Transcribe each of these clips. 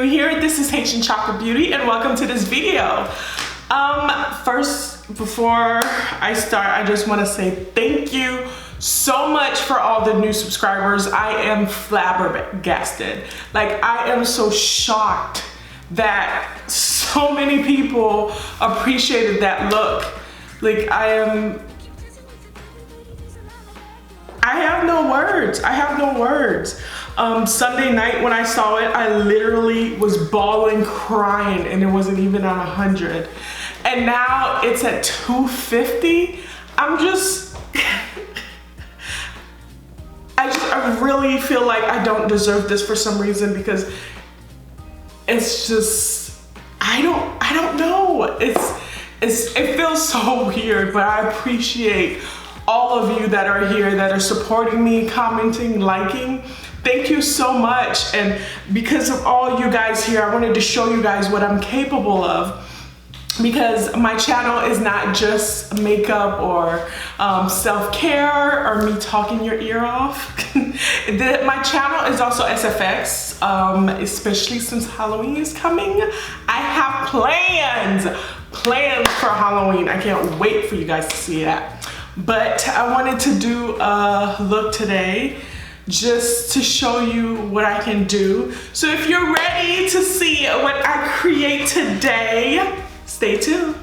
new here, this is Haitian Chocolate Beauty and welcome to this video. First, before I start, I just want to say thank you so much for all the new subscribers. I am flabbergasted. Like, I am so shocked that so many people appreciated that look. Like, I have no words. I have no words. Sunday night when I saw it, I literally was bawling, crying, and it wasn't even at 100. And now it's at 250. I really feel like I don't deserve this for some reason, because it's just, I don't know. It feels so weird, but I appreciate all of you that are here, that are supporting me, commenting, liking. Thank you so much. And because of all you guys here, I wanted to show you guys what I'm capable of, because my channel is not just makeup or self-care or me talking your ear off. My channel is also SFX, especially since Halloween is coming. I have plans for Halloween. I can't wait for you guys to see that. But I wanted to do a look today just to show you what I can do. So if you're ready to see what I create today, stay tuned.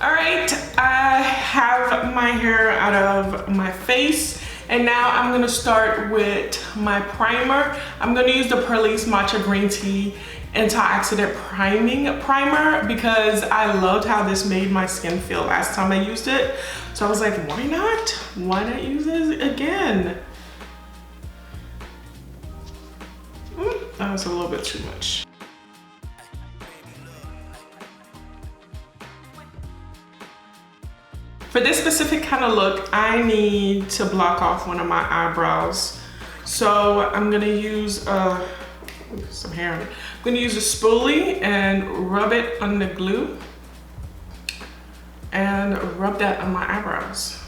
All right, I have my hair out of my face, and now I'm gonna start with my primer. I'm gonna use the Blouse Matcha Green Tea Antioxidant Priming Primer, because I loved how this made my skin feel last time I used it. So I was like, why not? Why not use it again? That was a little bit too much. For this specific kind of look, I need to block off one of my eyebrows. So I'm gonna use some hair on it. I'm gonna use a spoolie and rub it on the glue and rub that on my eyebrows.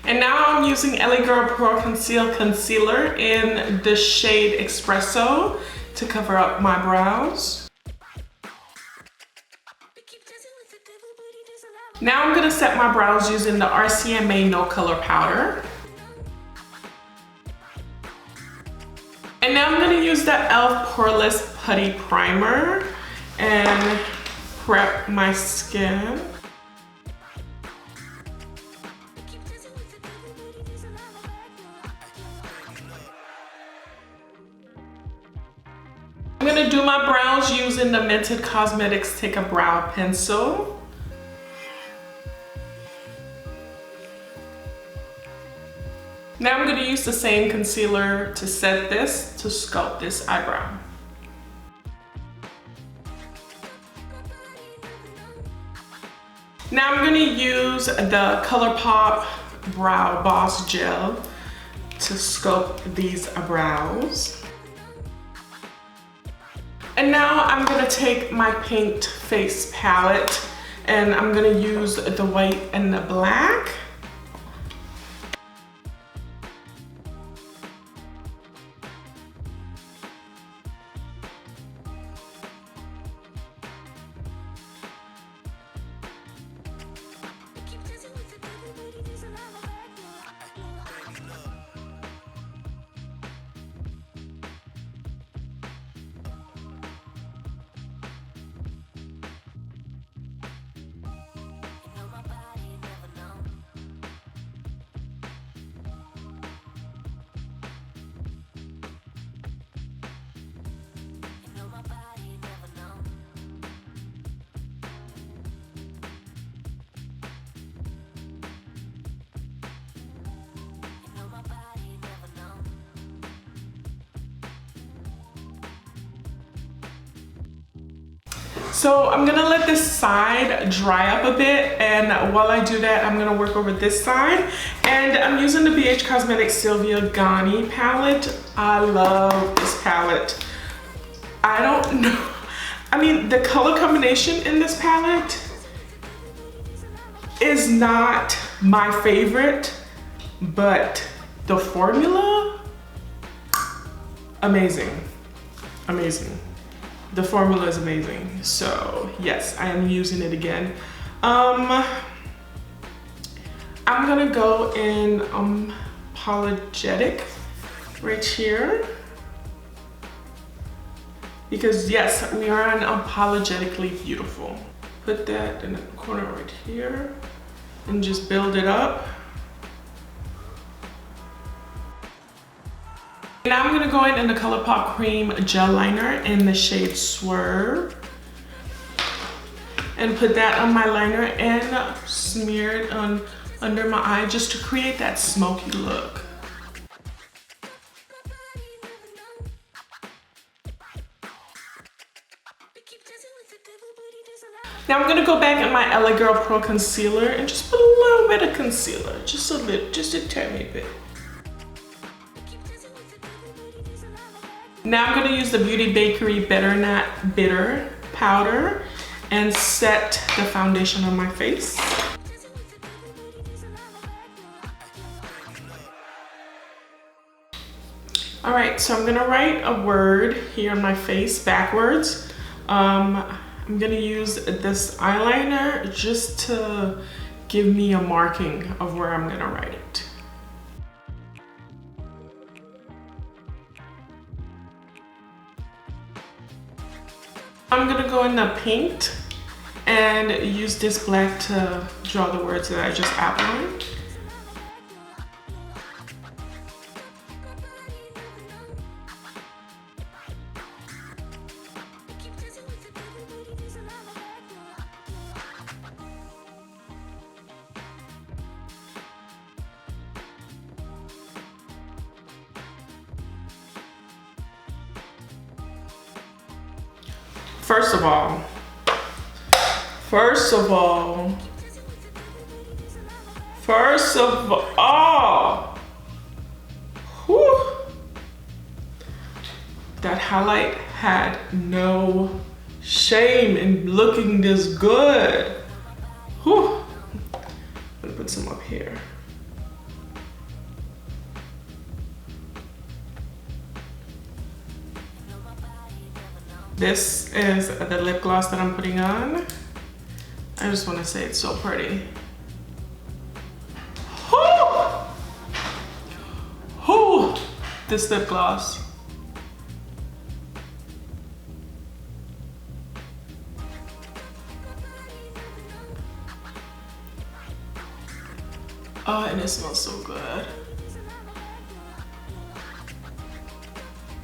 And now I'm using LA Girl Pro Conceal Concealer in the shade Espresso to cover up my brows. Now I'm gonna set my brows using the RCMA No Color Powder. And now I'm gonna use the e.l.f. Poreless Putty Primer and prep my skin. I'm gonna do my brows using the Mented Cosmetics Take a Brow Pencil. Now I'm gonna use the same concealer to set this, to sculpt this eyebrow. Now I'm gonna use the ColourPop Brow Boss Gel to sculpt these brows. And now I'm gonna take my Paint Face palette and I'm gonna use the white and the black. So I'm gonna let this side dry up a bit, and while I do that, I'm gonna work over this side. And I'm using the BH Cosmetics Sylvia Ghani palette. I love this palette. I don't know. I mean, the color combination in this palette is not my favorite, but the formula, amazing, amazing. The formula is amazing. So yes, I am using it again. I'm gonna go in Apologetic right here. Because yes, we are unapologetically beautiful. Put that in the corner right here and just build it up. Now I'm gonna go in the ColourPop Cream Gel Liner in the shade Swerve. And put that on my liner and smear it on under my eye just to create that smoky look. Now I'm gonna go back in my LA Girl Pro Concealer and just put a little bit of concealer, just a tiny bit. Now I'm gonna use the Beauty Bakery Better Not Bitter powder and set the foundation on my face. All right, so I'm gonna write a word here on my face backwards. I'm gonna use this eyeliner just to give me a marking of where I'm gonna write it. I'm gonna go in the paint and use this black to draw the words that I just outlined. First of all, whew, that highlight had no shame in looking this good. Whew. I'm gonna put some up here. This is the lip gloss that I'm putting on. I just want to say it's so pretty. Whoo! This lip gloss. Oh, and it smells so good.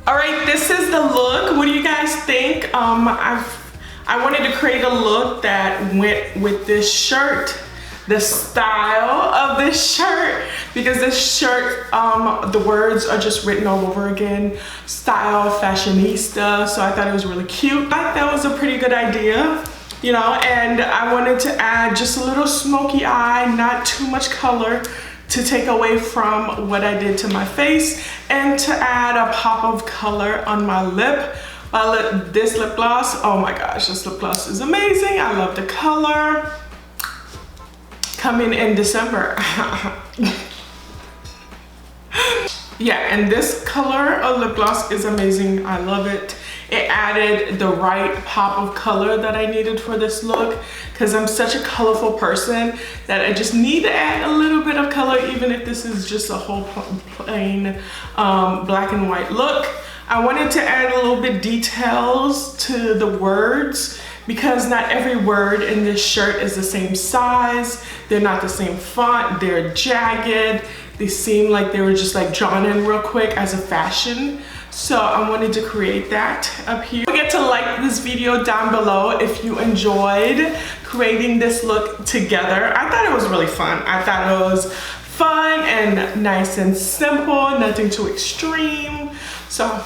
All right, this is the look. What do you guys think? I wanted to create a look that went with this shirt, the style of this shirt, because this shirt, the words are just written all over again. Style, fashionista. So I thought it was really cute. I thought that was a pretty good idea, you know, and I wanted to add just a little smoky eye, not too much color, to take away from what I did to my face and to add a pop of color on my lip. This lip gloss, oh my gosh, this lip gloss is amazing. I love the color. Coming in December. Yeah, and this color of lip gloss is amazing. I love it. It added the right pop of color that I needed for this look, because I'm such a colorful person that I just need to add a little bit of color, even if this is just a whole plain black and white look. I wanted to add a little bit details to the words, because not every word in this shirt is the same size. They're not the same font. They're jagged. They seem like they were just like drawn in real quick as a fashion. So I wanted to create that up here. Don't forget to like this video down below if you enjoyed creating this look together. I thought it was really fun. I thought it was fun and nice and simple, nothing too extreme. So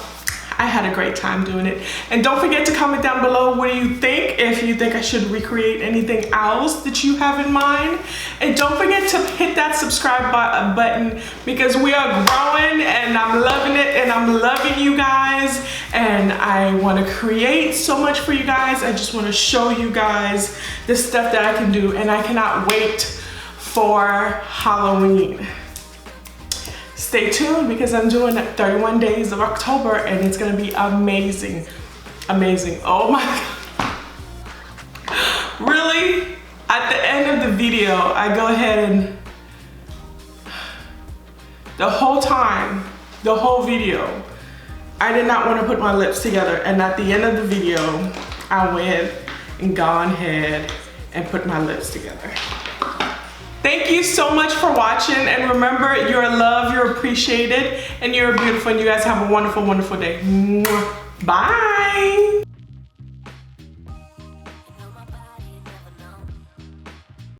I had a great time doing it. And don't forget to comment down below, what do you think? If you think I should recreate anything else that you have in mind. And don't forget to hit that subscribe button, because we are growing and I'm loving it and I'm loving you guys. And I want to create so much for you guys. I just want to show you guys the stuff that I can do, and I cannot wait for Halloween. Stay tuned, because I'm doing 31 days of October and it's gonna be amazing. Amazing. Oh my God. Really? At the end of the video, I go ahead and the whole time, the whole video, I did not want to put my lips together, and at the end of the video, I went and gone ahead and put my lips together. Thank you so much for watching, and remember, you're loved, you're appreciated, and you're beautiful, and you guys have a wonderful, wonderful day. Bye.